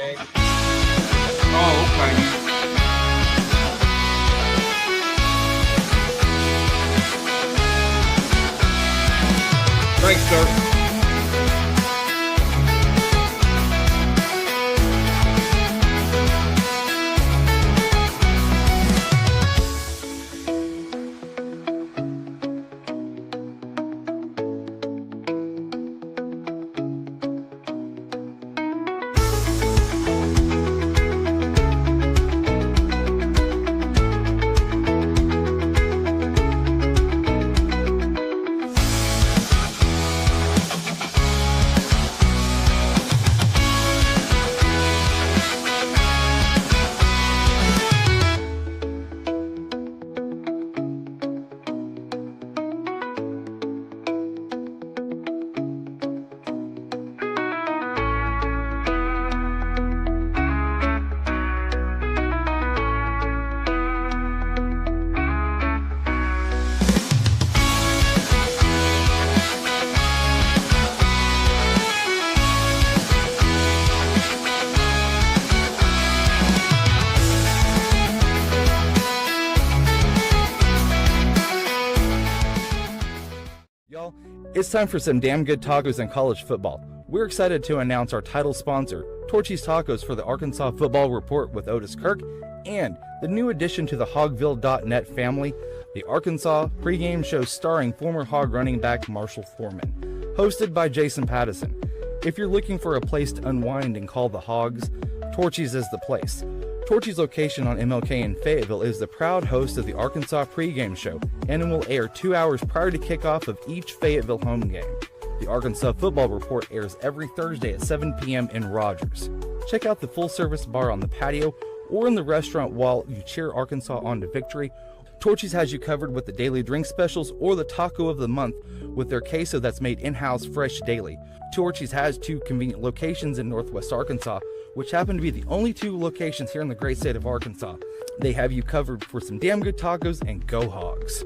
game. Oh, okay. Thanks, sir. It's time for some damn good tacos in college football. We're excited to announce our title sponsor, Torchys Tacos, for the Arkansas Football Report with Otis Kirk, and the new addition to the Hogville.net family, the Arkansas pregame show starring former Hog running back Marshall Foreman, hosted by Jason Pattyson. If you're looking for a place to unwind and call the Hogs, Torchys is the place. Torchys' location on MLK in Fayetteville is the proud host of the Arkansas pregame show, and it will air 2 hours prior to kickoff of each Fayetteville home game. The Arkansas Football Report airs every Thursday at 7 p.m. in Rogers. Check out the full-service bar on the patio or in the restaurant while you cheer Arkansas on to victory. Torchys has you covered with the daily drink specials or the taco of the month with their queso that's made in-house fresh daily. Torchys has 2 convenient locations in Northwest Arkansas, which happen to be the only 2 locations here in the great state of Arkansas. They have you covered for some damn good tacos, and go Hogs.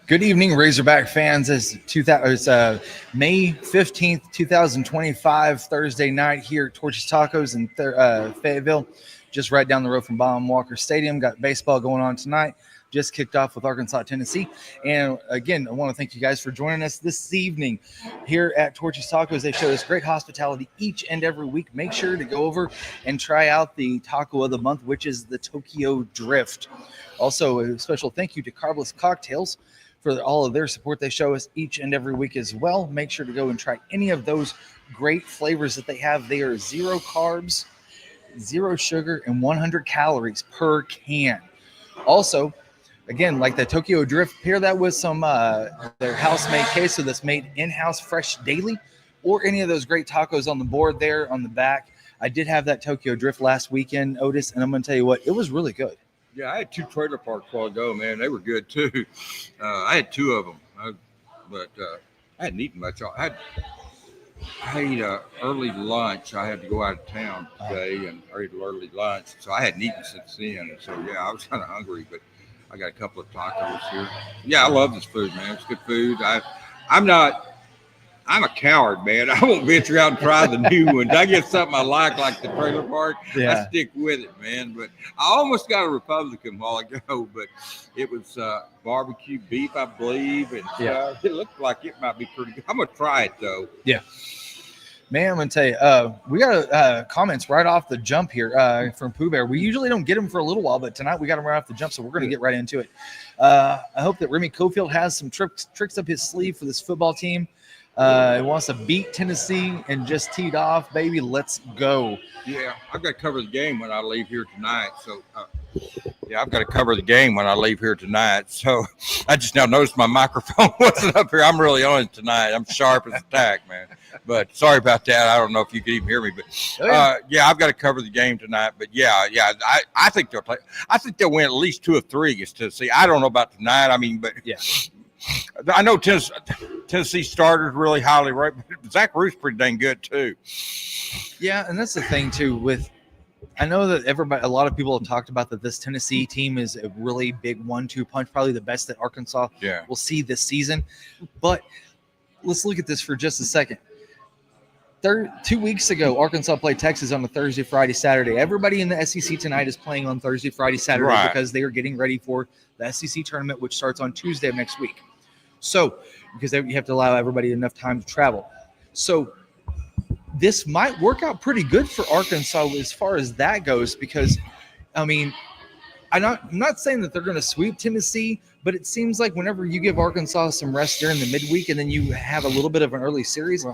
Good evening, Razorback fans. It's May 15th, 2025, Thursday night here at Torchys Tacos in Fayetteville, just right down the road from Baum-Walker Stadium. Got baseball going on tonight. Just kicked off with Arkansas, Tennessee. And again, I want to thank you guys for joining us this evening here at Torchys Tacos. They show us great hospitality each and every week. Make sure to go over and try out the taco of the month, which is the Tokyo Drift. Also, a special thank you to Carbless Cocktails for all of their support they show us each and every week as well. Make sure to go and try any of those great flavors that they have. They are 0 carbs, 0 sugar, and 100 calories per can. Also, again, like the Tokyo Drift, pair that with some their house-made queso that's made in-house fresh daily, or any of those great tacos on the board there on the back. I did have that Tokyo Drift last weekend, Otis, and I'm going to tell you what, it was really good. Yeah, I had 2 trailer parks a while ago, man. They were good, too. I had 2 of them, but I hadn't eaten much. I ate early lunch. I had to go out of town today and ate early lunch, so I hadn't eaten since then. And so, yeah, I was kind of hungry, but I got a couple of tacos here. Yeah, I love this food, man. It's good food. I'm a coward, man. I won't venture out and try the new ones. I get something I like the trailer park. I stick with it, man. But I almost got a Republican while ago, but it was barbecue beef, I believe. And it looked like it might be pretty good. I'm going to try it, though. Yeah. Man, I'm going to tell you, we got comments right off the jump here from Pooh Bear. We usually don't get them for a little while, but tonight we got them right off the jump, so we're going to get right into it. I hope that Remy Cofield has some tricks up his sleeve for this football team. He wants to beat Tennessee and just teed off, baby. Let's go. Yeah, I've got to cover the game when I leave here tonight. So, I've got to cover the game when I leave here tonight. So, I just now noticed my microphone wasn't up here. I'm really on it tonight. I'm sharp as a tack, man. But sorry about that. I don't know if you could even hear me. But, I've got to cover the game tonight. But, I think they'll play. I think they'll win at least 2 or 3 against Tennessee. I don't know about tonight. I mean, but I know Tennessee starters really highly rated, but Zach Ruth's pretty dang good too. Yeah, and that's the thing too with I know that a lot of people have talked about that this Tennessee team is a really big 1-2 punch, probably the best that Arkansas will see this season. But let's look at this for just a second. 2 weeks ago, Arkansas played Texas on a Thursday, Friday, Saturday. Everybody in the SEC tonight is playing on Thursday, Friday, Saturday because they are getting ready for the SEC tournament, which starts on Tuesday of next week. So, because you have to allow everybody enough time to travel. So, this might work out pretty good for Arkansas as far as that goes because, I mean, I'm not saying that they're going to sweep Tennessee, but it seems like whenever you give Arkansas some rest during the midweek and then you have a little bit of an early series,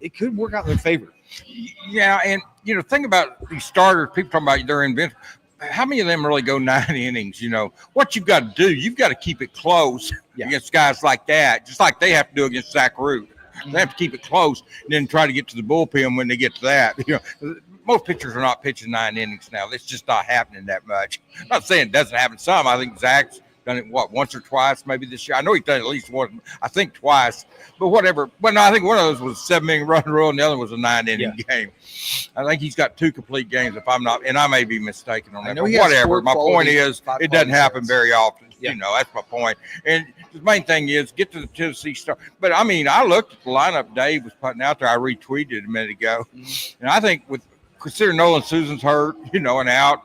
it could work out in their favor. Yeah, and, think about these starters. People talking about they're invincible. How many of them really go 9 innings? What you've got to do, you've got to keep it close against guys like that, just like they have to do against Zach Root. They have to keep it close and then try to get to the bullpen when they get to that. Most pitchers are not pitching 9 innings now. It's just not happening that much. I'm not saying it doesn't happen some. I think Zach's done it, once or twice maybe this year. I know he's done it at least one, I think twice. But whatever. Well, no, I think one of those was a 7-inning run rule and the other was a 9-inning game. I think he's got 2 complete games if I'm not, and I may be mistaken on that. But whatever. My point is it doesn't happen very often. That's my point. And the main thing is get to the Tennessee start. But, I mean, I looked at the lineup Dave was putting out there. I retweeted it a minute ago. And I think considering Nolan Susan's hurt, and out,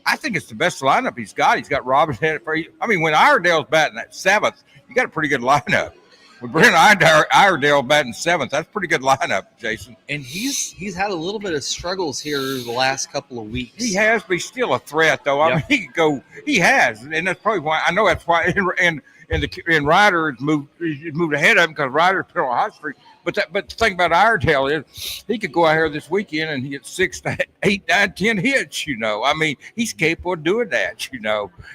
I think it's the best lineup he's got. He's got Robinette. When Iredale's batting at 7th, you got a pretty good lineup. With Brent Iredale batting 7th, that's a pretty good lineup, Jason. And he's had a little bit of struggles here the last couple of weeks. He has, but he's still a threat, though. I mean, he could go. He has, and that's probably why. I know that's why. And Ryder has moved ahead of him because Ryder's put on a hot streak. But the thing about Iredale is he could go out here this weekend and hit 6 to 8, 9, 10 hits. I mean, he's capable of doing that.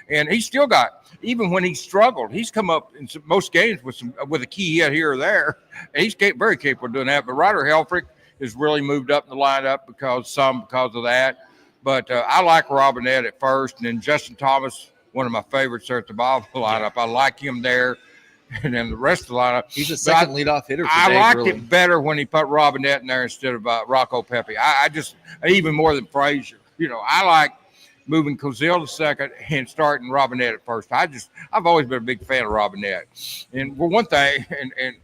And he's still got. Even when he struggled, he's come up in most games with a key hit here or there. And he's very capable of doing that. But Ryder Helfrich has really moved up in the lineup because of that. But I like Robinette at first, and then Justin Thomas, one of my favorites there at the bottom of the lineup. I like him there. And then the rest of the lineup. He's a second leadoff hitter. I liked it better when he put Robinette in there instead of Rocco Pepe. I just, even more than Frazier. I like moving Cozell to second and starting Robinette at first. I've always been a big fan of Robinette. And for one thing, and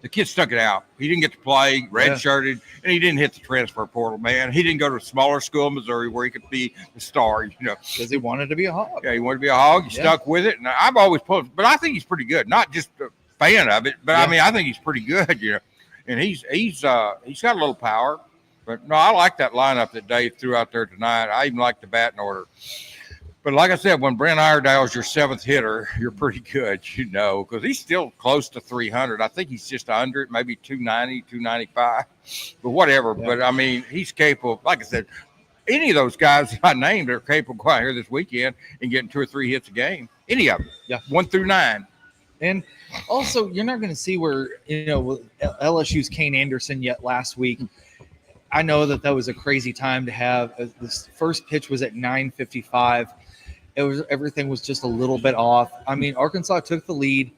the kid stuck it out. He didn't get to play, redshirted, and he didn't hit the transfer portal, man. He didn't go to a smaller school in Missouri where he could be the star, Because he wanted to be a Hog. Yeah, he wanted to be a Hog. He stuck with it. And I've always pulled, but I think he's pretty good. Not just a fan of it, but I mean, I think he's pretty good, And he's got a little power. But no, I like that lineup that Dave threw out there tonight. I even like the batting order. But like I said, when Brent Iredale is your 7th hitter, you're pretty good, because he's still close to 300. I think he's just under it, maybe 290, 295, but whatever. Yeah. But, I mean, he's capable. Like I said, any of those guys I named are capable of going out here this weekend and getting 2 or 3 hits a game. Any of them, 1 through 9. And also, you're not going to see where, LSU's Kane Anderson yet last week. I know that was a crazy time to have. This first pitch was at 9:55. Everything was just a little bit off. I mean, Arkansas took the lead.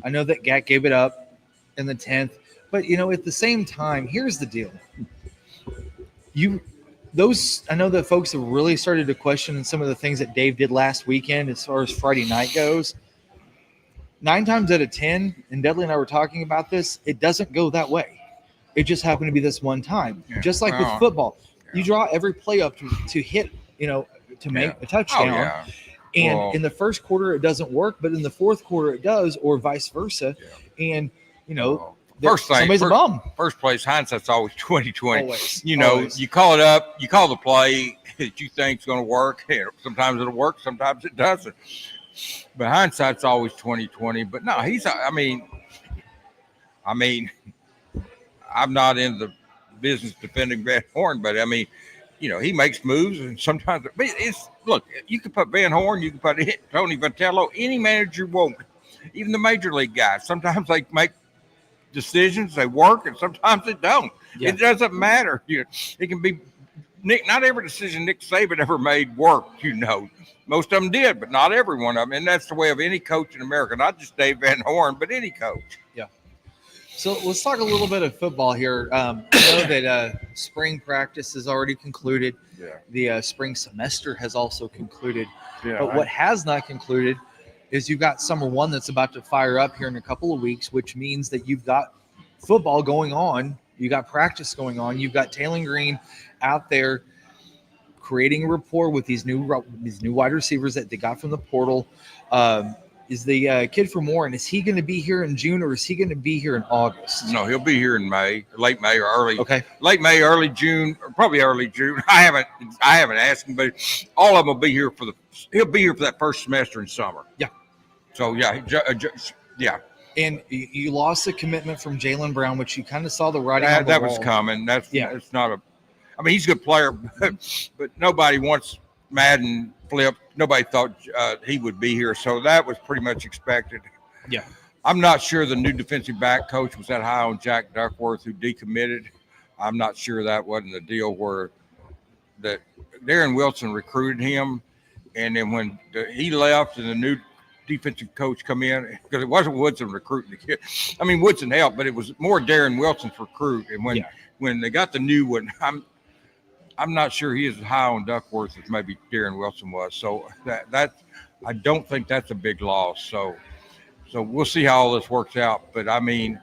I know that Gat gave it up in the 10th, but at the same time, here's the deal. I know that folks have really started to question some of the things that Dave did last weekend as far as Friday night goes. 9 times out of 10, and Dudley and I were talking about this, it doesn't go that way. It just happened to be this one time. Yeah. Just like with football. Yeah. You draw every play up to hit, to make a touchdown. Oh, yeah. And in the first quarter, it doesn't work, but in the fourth quarter, it does, or vice versa. Yeah. And, somebody's a bum. First place, hindsight's always 20/20. Always. Always. You call it up, you call the play that you think's going to work. Sometimes it'll work, sometimes it doesn't. But hindsight's always 20/20. But no, I'm not in the business defending Van Horn, but I mean, he makes moves, and sometimes you can put Van Horn, you can put Tony Vitello, any manager you want, even the major league guys. Sometimes they make decisions, they work, and sometimes they don't. Yeah. It doesn't matter. It can be not every decision Nick Saban ever made worked. Most of them did, but not every one of them. And that's the way of any coach in America, not just Dave Van Horn, but any coach. Yeah. So let's talk a little bit of football here. I know that spring practice has already concluded. Yeah. The spring semester has also concluded. Yeah. But what has not concluded is you've got summer one that's about to fire up here in a couple of weeks, which means that you've got football going on. You got practice going on. You've got Taylor Green out there creating a rapport with these new wide receivers that they got from the portal. Is the kid from Warren, is he going to be here in June or is he going to be here in August? No, he'll be here in May, late May or late May, early June, or probably early June. I haven't asked him, but all of them will be here he'll be here for that first semester in summer. Yeah. So yeah. And you lost the commitment from Jalen Brown, which you kind of saw the writing on the that wall. was coming. It's not he's a good player, but nobody wants Madden flipped. Nobody thought he would be here, so that was pretty much expected. Yeah. I'm not sure the new defensive back coach was that high on Jack Duckworth, who decommitted. I'm not sure that wasn't the deal where that Darren Wilson recruited him, and then when he left and the new defensive coach come in, because it wasn't Woodson recruiting the kid. I mean, Woodson helped, but it was more Darren Wilson's recruit. And when they got the new one, I'm not sure he is as high on Duckworth as maybe Darren Wilson was. So that I don't think that's a big loss. So we'll see how all this works out. But I mean,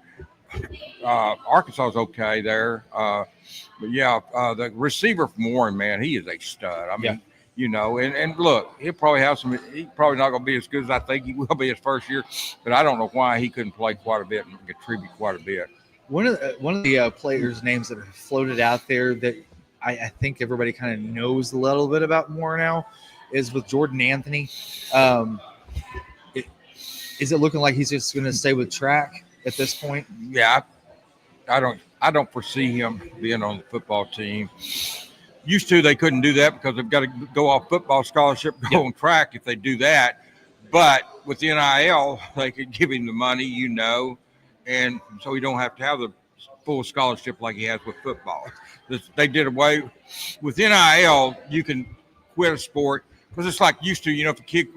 Arkansas is okay there. But yeah, the receiver from Warren, man, he is a stud. I mean, and look, he's probably not going to be as good as I think he will be his first year. But I don't know why he couldn't play quite a bit and contribute quite a bit. One of the players' names that have floated out there that I think everybody kind of knows a little bit about more now is with Jordan Anthony. Is it looking like he's just going to stay with track at this point? Yeah, I don't foresee him being on the football team. Used to, they couldn't do that because they've got to go off football scholarship, go on track if they do that. But with the NIL, they could give him the money, and so he don't have to have the full scholarship like he has with football. They did away with NIL. You can quit a sport because it's like used to. If a kid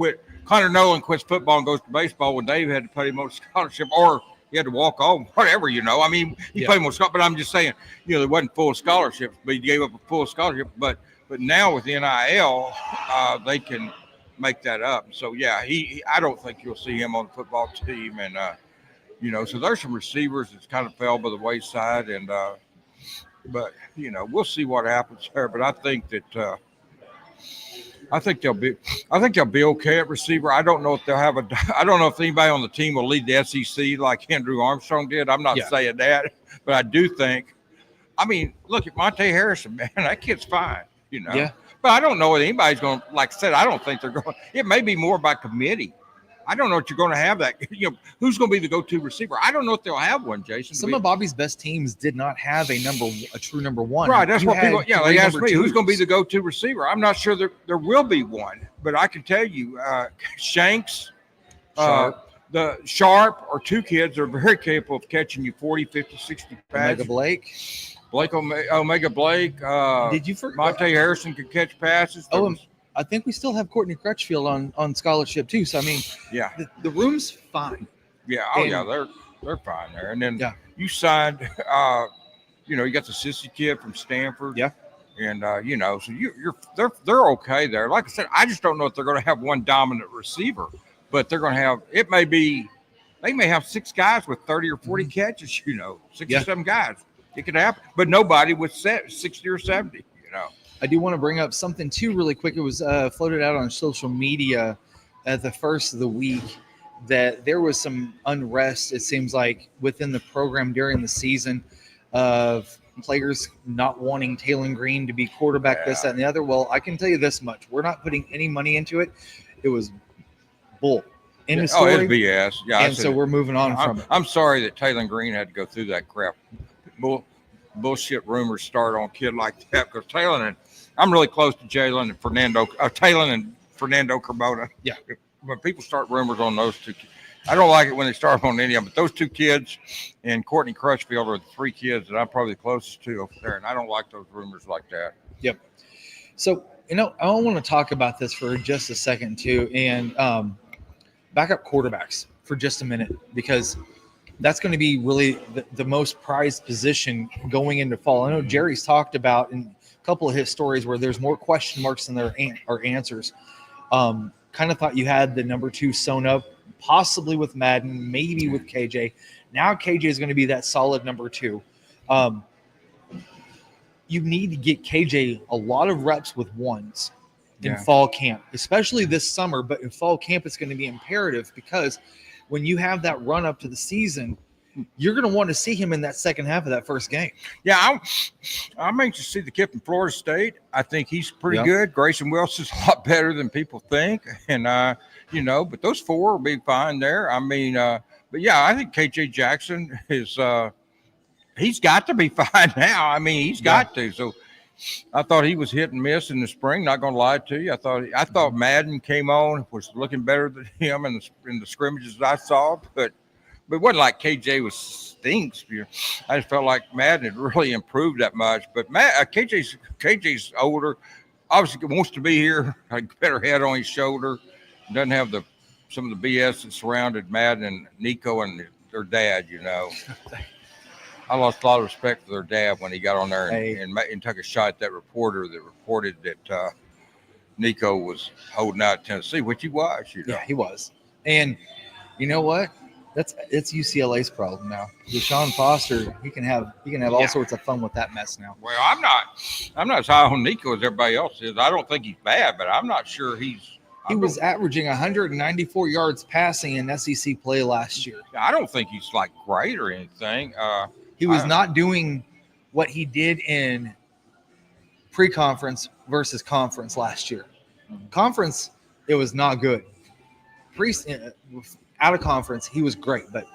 Connor Nolan quits football and goes to baseball, well, Dave had to put him on scholarship, or he had to walk on, whatever. I mean, he played more scholarship. But I'm just saying, there wasn't full scholarships, but he gave up a full scholarship. But now with NIL, they can make that up. So yeah, I don't think you'll see him on the football team, and so there's some receivers that's kind of fell by the wayside, and but we'll see what happens there. But I think that I think they'll be okay at receiver. I don't know if I don't know if anybody on the team will lead the SEC like Andrew Armstrong did. I'm not saying that, but I do think. I mean, look at Monte Harrison, man. That kid's fine, Yeah. But I don't know if anybody's going. Like I said, I don't think they're going. It may be more by committee. I don't know if you're going to have that. Who's going to be the go-to receiver? I don't know if they'll have one, Jason. Some of Bobby's best teams did not have a true number one. Right. That's what people. Yeah, they asked me who's going to be the go-to receiver. I'm not sure there will be one, but I can tell you, Shanks, the Sharp, or two kids that are very capable of catching you 40, 50, 60 passes. Omega Blake. Did you forget? Monte Harrison could catch passes. I think we still have Courtney Crutchfield on scholarship too. So I mean, the room's fine. Yeah, they're fine there. And then you signed, you got the sissy kid from Stanford. Yeah, and so they're okay there. Like I said, I just don't know if they're going to have one dominant receiver, but they're going to have. They may have 6 guys with 30 or 40 catches. 6 or 7 guys. It could happen, but nobody with 60 or 70. I do want to bring up something too really quick. It was floated out on social media at the first of the week that there was some unrest, it seems like, within the program during the season of players not wanting Taylor Green to be quarterback, this, that, and the other. Well, I can tell you this much. We're not putting any money into it. It was bull. End of story. It's BS. Yeah, and so we're moving on from it. I'm sorry that Taylor Green had to go through that crap. Bullshit rumors start on a kid like that because Taylor and I'm really close to Taylor and Fernando Carmona. Yeah. When people start rumors on those two, I don't like it when they start on any of them, but those 2 kids and Courtney Crutchfield are the 3 kids that I'm probably the closest to over there, and I don't like those rumors like that. Yep. So, I want to talk about this for just a second too, and backup quarterbacks for just a minute, because that's going to be really the most prized position going into fall. I know Jerry's talked about in a couple of his stories where there's more question marks than there are answers. Kind of thought you had the number 2 sewn up, possibly with Madden, maybe with KJ. Now KJ is going to be that solid number 2. You need to get KJ a lot of reps with ones in fall camp, especially this summer. But in fall camp, it's going to be imperative because when you have that run up to the season, you're going to want to see him in that second half of that first game. Yeah, I'm anxious to see the kid from Florida State. I think he's pretty good. Grayson Wilson's a lot better than people think. And, but those 4 will be fine there. I mean, but yeah, I think KJ Jackson is he's got to be fine now. I mean, he's got to. So I thought he was hit and miss in the spring. Not going to lie to you. I thought Madden came on, was looking better than him in the scrimmages I saw, but it wasn't like KJ was stinks. I just felt like Madden had really improved that much. But KJ's older, obviously wants to be here, a better head on his shoulder, doesn't have some of the BS that surrounded Madden and Nico and their dad, I lost a lot of respect for their dad when he got on there and took a shot at that reporter that reported that Nico was holding out Tennessee, which he was. Yeah, he was. And you know what? It's UCLA's problem now. Deshaun Foster, he can have all sorts of fun with that mess now. Well, I'm not as high on Nico as everybody else is. I don't think he's bad, but I'm not sure he was averaging 194 yards passing in SEC play last year. I don't think he's like great or anything. He was not doing what he did in pre-conference versus conference last year. Conference, it was not good. Out of conference, he was great, but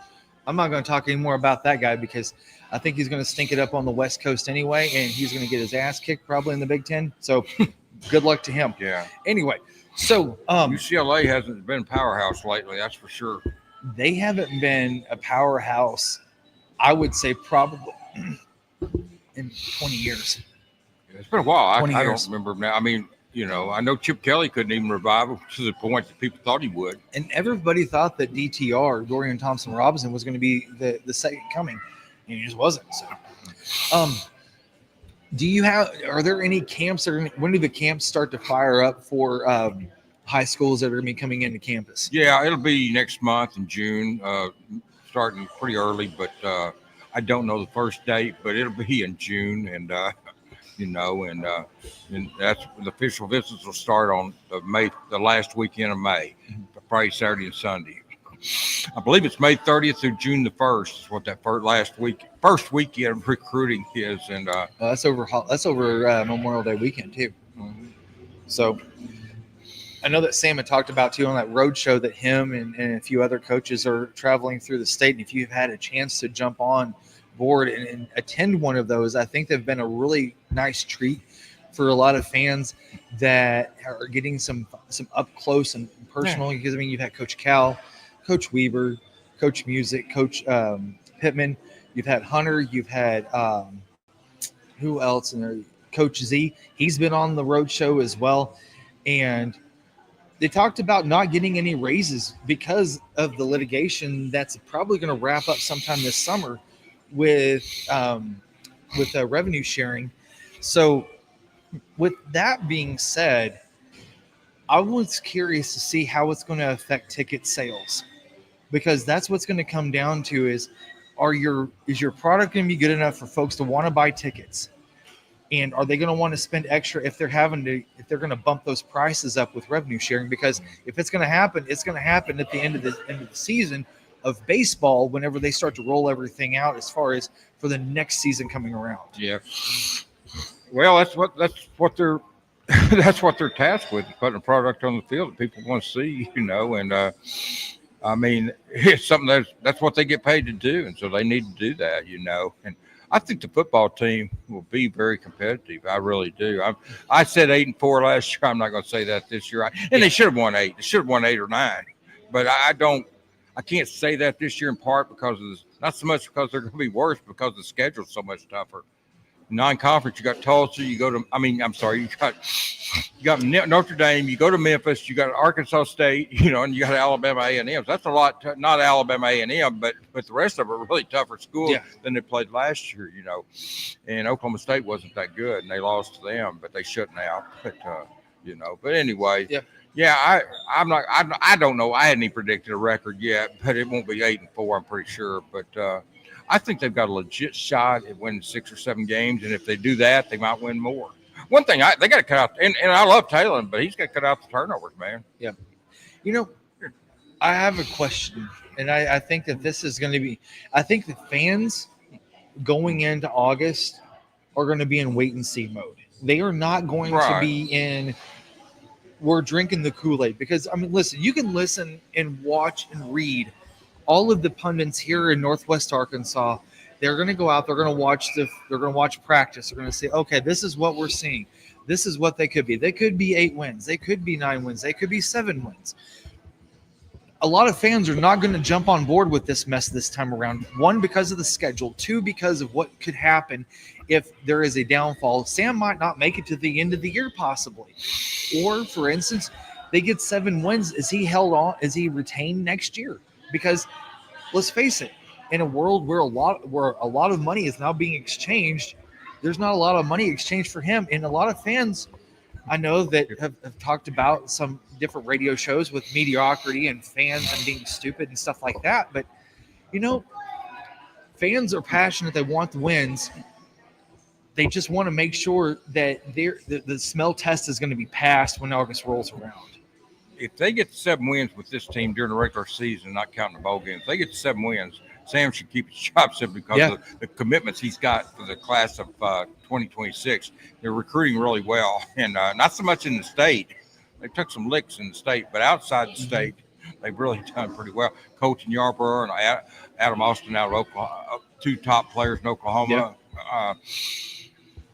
I'm not going to talk anymore about that guy because I think he's going to stink it up on the West Coast anyway, and he's going to get his ass kicked probably in the Big Ten. So good luck to him. Yeah. Anyway, so UCLA hasn't been a powerhouse lately, that's for sure. They haven't been a powerhouse, I would say, probably in 20 years. It's been a while. I don't remember now. I mean, I know Chip Kelly couldn't even revive him to the point that people thought he would. And everybody thought that DTR, Dorian Thompson-Robinson, was going to be the second coming, and he just wasn't. So, are there any camps, or when do the camps start to fire up for high schools that are going to be coming into campus? Yeah, it'll be next month in June, starting pretty early, but I don't know the first date, but it'll be in June, and that's the official visits will start on the last weekend of May, Friday, Saturday, and Sunday. I believe it's May 30th through June the 1st is what that first weekend of recruiting is, and that's over Memorial Day weekend too. Mm-hmm. So I know that Sam had talked about too on that road show that him and a few other coaches are traveling through the state, and if you've had a chance to jump on board and attend one of those, I think they've been a really nice treat for a lot of fans that are getting some up close and personal. Because you've had Coach Cal, Coach Weaver, Coach Music, Coach Pittman, you've had Hunter, you've had who else in there? Coach Z. He's been on the road show as well, and they talked about not getting any raises because of the litigation that's probably going to wrap up sometime this summer with revenue sharing. So with that being said, I was curious to see how it's going to affect ticket sales, because that's what's going to come down to is your product going to be good enough for folks to want to buy tickets, and are they going to want to spend extra if they're going to bump those prices up with revenue sharing? Because if it's going to happen, it's going to happen at the end of the season of baseball, whenever they start to roll everything out as far as for the next season coming around. Yeah. Well, that's what they're that's what they're tasked with, putting a product on the field that people want to see, and I mean, it's something that's what they get paid to do, and so they need to do that, and I think the football team will be very competitive. I really do. I said 8-4 last year. I'm not going to say that this year. They should have won 8. They should have won 8 or 9, but I can't say that this year, in part because of this, not so much because they're going to be worse, because the schedule's so much tougher. Non-conference, you got Tulsa. You got Notre Dame. You go to Memphis. You got Arkansas State. And you got Alabama A&M. That's a lot. Not Alabama A&M, but the rest of it are really tougher schools than they played last year. And Oklahoma State wasn't that good, and they lost to them, but they shouldn't have. But anyway. Yeah. Yeah, I don't know. I hadn't even predicted a record yet, but it won't be 8-4. I'm pretty sure. But I think they've got a legit shot at winning 6 or 7 games, and if they do that, they might win more. One thing they got to cut out, and I love Taylor, but he's got to cut out the turnovers, man. Yeah. I have a question, and I think that this is going to be. I think the fans going into August are going to be in wait and see mode. They are not going to be in. We're drinking the Kool-Aid because listen, you can listen and watch and read all of the pundits here in Northwest Arkansas. They're going to go out. They're going to watch practice. They're going to say, okay, this is what we're seeing. This is what they could be. They could be 8 wins. They could be 9 wins. They could be 7 wins. A lot of fans are not going to jump on board with this mess this time around. 1, because of the schedule. 2, because of what could happen if there is a downfall. Sam might not make it to the end of the year possibly. Or, for instance, they get 7 wins. Is he held on? Is he retained next year? Because let's face it, in a world where a lot of money is now being exchanged, there's not a lot of money exchanged for him. And a lot of fans I know that have talked about some different radio shows with mediocrity and fans and being stupid and stuff like that. But, fans are passionate. They want the wins. They just want to make sure that the smell test is going to be passed when August rolls around. If they get 7 wins with this team during the regular season, not counting the bowl games, if they get 7 wins, Sam should keep his job simply because of the commitments he's got for the class of 2026. They're recruiting really well, and not so much in the state. They took some licks in the state, but outside the state, they've really done pretty well. Coach in Yarborough and Adam Austin out of Oklahoma, 2 top players in Oklahoma.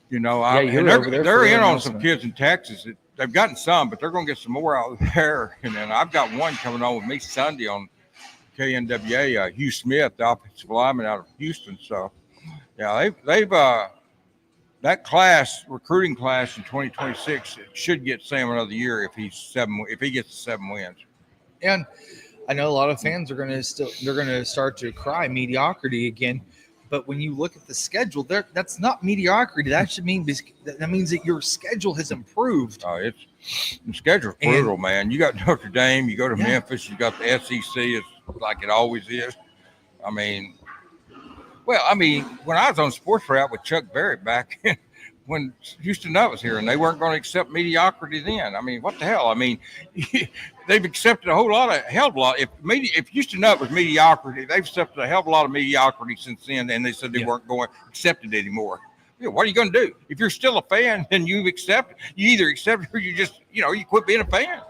They're in on some kids in Texas. They've gotten some, but they're going to get some more out there. And then I've got one coming on with me Sunday on KNWA, Hugh Smith, the offensive lineman out of Houston. So, they've that recruiting class in 2026 should get Sam another year if he gets 7 wins. And I know a lot of fans are going to start to cry mediocrity again. But when you look at the schedule, that's not mediocrity. That means that your schedule has improved. The schedule's brutal, man. You got Notre Dame, you go to Memphis, you got the SEC. It's like it always is. When I was on Sports Route with Chuck Barrett back when Houston Nutt was here, and they weren't going to accept mediocrity then. What the hell? They've accepted a hell of a lot. If Houston Nutt was mediocrity, they've accepted a hell of a lot of mediocrity since then, and they said they weren't going to accept it anymore. What are you going to do? If you're still a fan, then you either accept it or you just, you quit being a fan.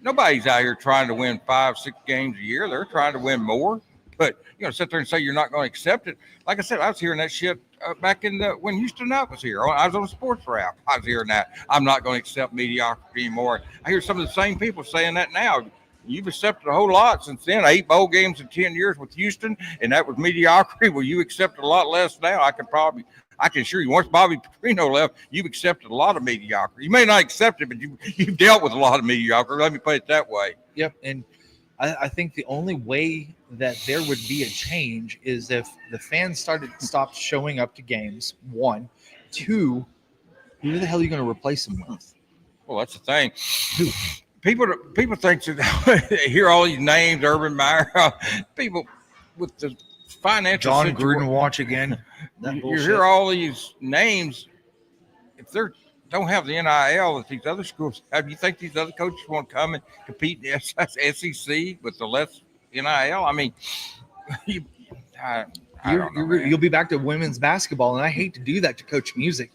Nobody's out here trying to win 5-6 games a year. They're trying to win more. But, sit there and say you're not going to accept it. Like I said, I was hearing that shit back when Houston Nutt was here. I was on a Sports Route. I was hearing that. I'm not going to accept mediocrity anymore. I hear some of the same people saying that now. You've accepted a whole lot since then. 8 bowl games in 10 years with Houston, and that was mediocrity. Well, you accept a lot less now. I can assure you, once Bobby Petrino left, you've accepted a lot of mediocrity. You may not accept it, but you've dealt with a lot of mediocrity. Let me put it that way. Yep, and I think the only way that there would be a change is if the fans stopped showing up to games. 1, 2, who the hell are you going to replace them with? Well, that's the thing. People think that they hear all these names, Urban Meyer, people with the financial John situation. Gruden watch again. You hear all these names. If they don't have the NIL that these other schools have, you think these other coaches want to come and compete in the SEC with the less NIL? I don't know, you'll be back to women's basketball, and I hate to do that to Coach Music.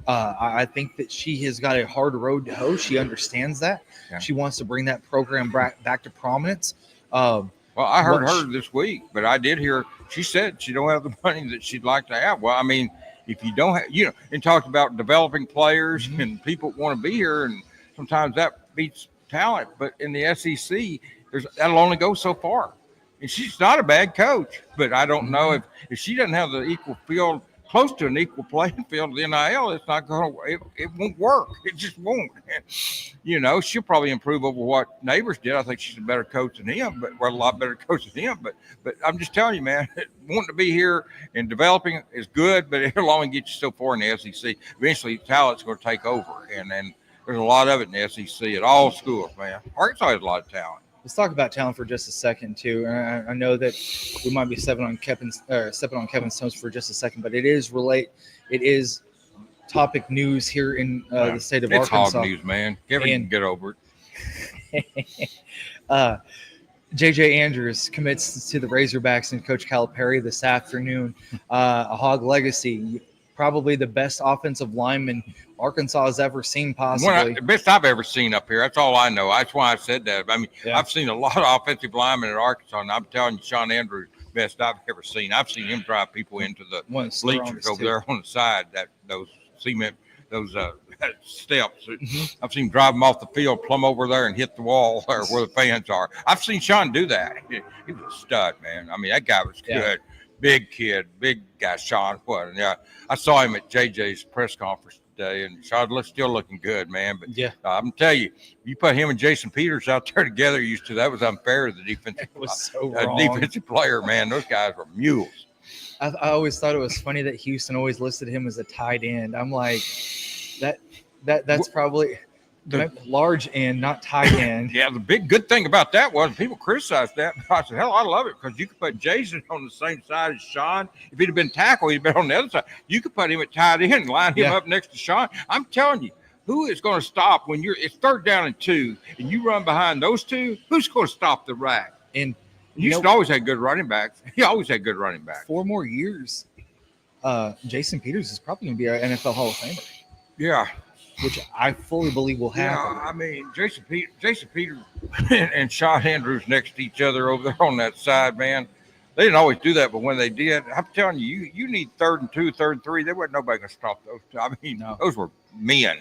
I think that she has got a hard road to hoe. She understands that. Yeah. She wants to bring that program back to prominence. Well, I heard her this week, but I did hear she said she don't have the money that she'd like to have. Well, if you don't have, and talked about developing players and people want to be here, and sometimes that beats talent. But in the SEC, that'll only go so far. And she's not a bad coach, but I don't know if she doesn't have the equal field close to an equal playing field. The NIL, it's not going to. It won't work. It just won't. You know, she'll probably improve over what Neighbors did. I think she's a better coach than him, but a lot better coach than him. But I'm just telling you, man, wanting to be here and developing is good, but it'll only get you so far in the SEC. Eventually, talent's going to take over, and there's a lot of it in the SEC at all schools, man. Arkansas has a lot of talent. Let's talk about talent for just a second, too. I know that we might be stepping on Kevin's toes for just a second, but it is topic news here in the state of Arkansas. It's hog news, man. Kevin can get over it. J.J. Andrews commits to the Razorbacks and Coach Calipari this afternoon. A Hog legacy, probably the best offensive lineman Arkansas has ever seen, possibly. The best I've ever seen up here. That's all I know. That's why I said that. I mean, yeah. I've seen a lot of offensive linemen at Arkansas, and I'm telling you, Sean Andrews, best I've ever seen. I've seen him drive people into the bleachers over there on the side, those cement, those steps. Mm-hmm. I've seen him drive them off the field, plumb over there, and hit the wall or where the fans are. I've seen Sean do that. He was a stud, man. I mean, that guy was good. Yeah. Big kid, big guy, Sean was. And yeah, I saw him at JJ's press conference today, and Sean still looking good, man. But yeah, I'm telling you, you put him and Jason Peters out there together, that was unfair to the defensive. It was so wrong. Defensive player, man. Those guys were mules. I always thought it was funny that Houston always listed him as a tight end. I'm like, that's probably large end, not tight end. Yeah, the big good thing about that was people criticized that. I said, hell, I love it because you could put Jason on the same side as Sean. If he'd have been tackle, he'd been on the other side. You could put him at tight end and line him up next to Sean. I'm telling you, who is going to stop when it's 3rd down and 2 and you run behind those two? Who's going to stop the rack? And Houston always had good running backs. He always had good running backs. 4 more years, Jason Peters is probably going to be our NFL Hall of Famer. Yeah. Which I fully believe will happen. Yeah, I mean, Jason Peters and Sean Andrews next to each other over there on that side, man. They didn't always do that, but when they did, I'm telling you, you need 3rd and 2, 3rd and 3. There wasn't nobody going to stop those two. I mean, those were men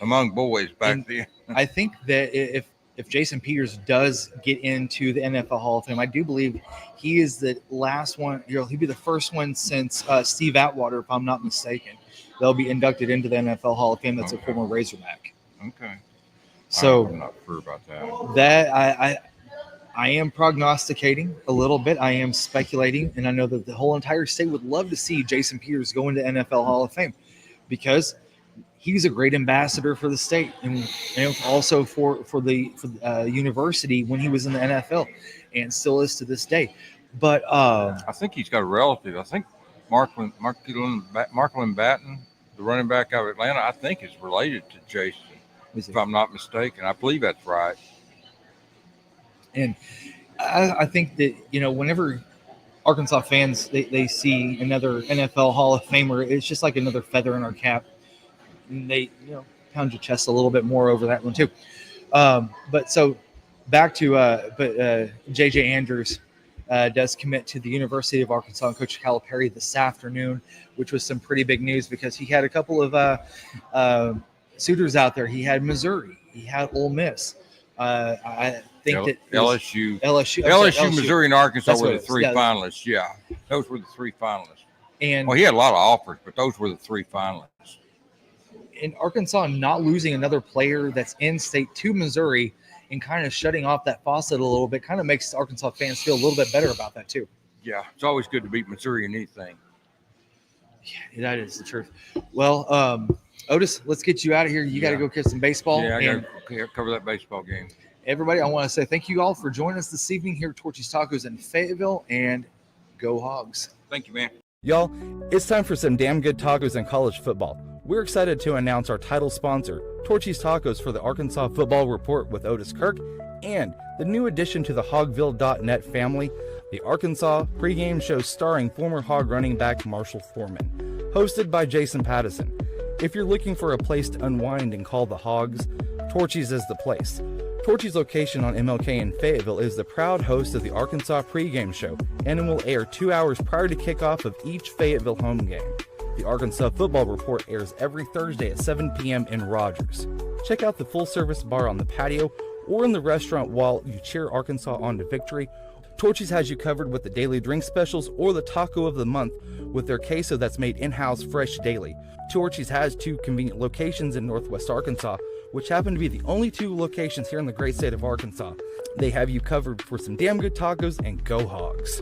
among boys back then. I think that if Jason Peters does get into the NFL Hall of Fame, I do believe he is the last one. He'll be the first one since Steve Atwater, if I'm not mistaken. They'll be inducted into the NFL Hall of Fame. That's a former Razorback. Okay. So I'm not sure about that. That I am prognosticating a little bit. I am speculating, and I know that the whole entire state would love to see Jason Peters go into NFL Hall of Fame because he's a great ambassador for the state and also for the university when he was in the NFL and still is to this day. But I think he's got a relative. I think Marklin Batten, the running back out of Atlanta, I think is related to Jason, if I'm not mistaken. I believe that's right. And I think that, whenever Arkansas fans, they see another NFL Hall of Famer, it's just like another feather in our cap. And they, pound your chest a little bit more over that one too. But so back to J.J. Andrews. Does commit to the University of Arkansas and Coach Calipari this afternoon, which was some pretty big news because he had a couple of suitors out there. He had Missouri. He had Ole Miss. I think that LSU, Missouri, and Arkansas were the 3 finalists. Yeah, those were the 3 finalists. And he had a lot of offers, but those were the 3 finalists. In Arkansas, not losing another player that's in state to Missouri and kind of shutting off that faucet a little bit kind of makes Arkansas fans feel a little bit better about that too. Yeah, it's always good to beat Missouri in anything. Yeah, that is the truth. Well, Otis, let's get you out of here. You got to go catch some baseball. Yeah, I got to cover that baseball game. Everybody, I want to say thank you all for joining us this evening here at Torchys Tacos in Fayetteville, and go Hogs. Thank you, man. Y'all, it's time for some damn good tacos in college football. We're excited to announce our title sponsor, Torchys Tacos for the Arkansas Football Report with Otis Kirk, and the new addition to the Hogville.net family, the Arkansas pregame show starring former Hog running back Marshall Foreman, hosted by Jason Pattyson. If you're looking for a place to unwind and call the Hogs, Torchys is the place. Torchys' location on MLK in Fayetteville is the proud host of the Arkansas pregame show, and it will air 2 hours prior to kickoff of each Fayetteville home game. The Arkansas Football Report airs every Thursday at 7 p.m. in Rogers. Check out the full-service bar on the patio or in the restaurant while you cheer Arkansas on to victory, Torchys has you covered with the daily drink specials or the taco of the month with their queso that's made in-house fresh daily. Torchys has 2 convenient locations in Northwest Arkansas, which happen to be the only 2 locations here in the great state of Arkansas. They have you covered for some damn good tacos, and go Hogs.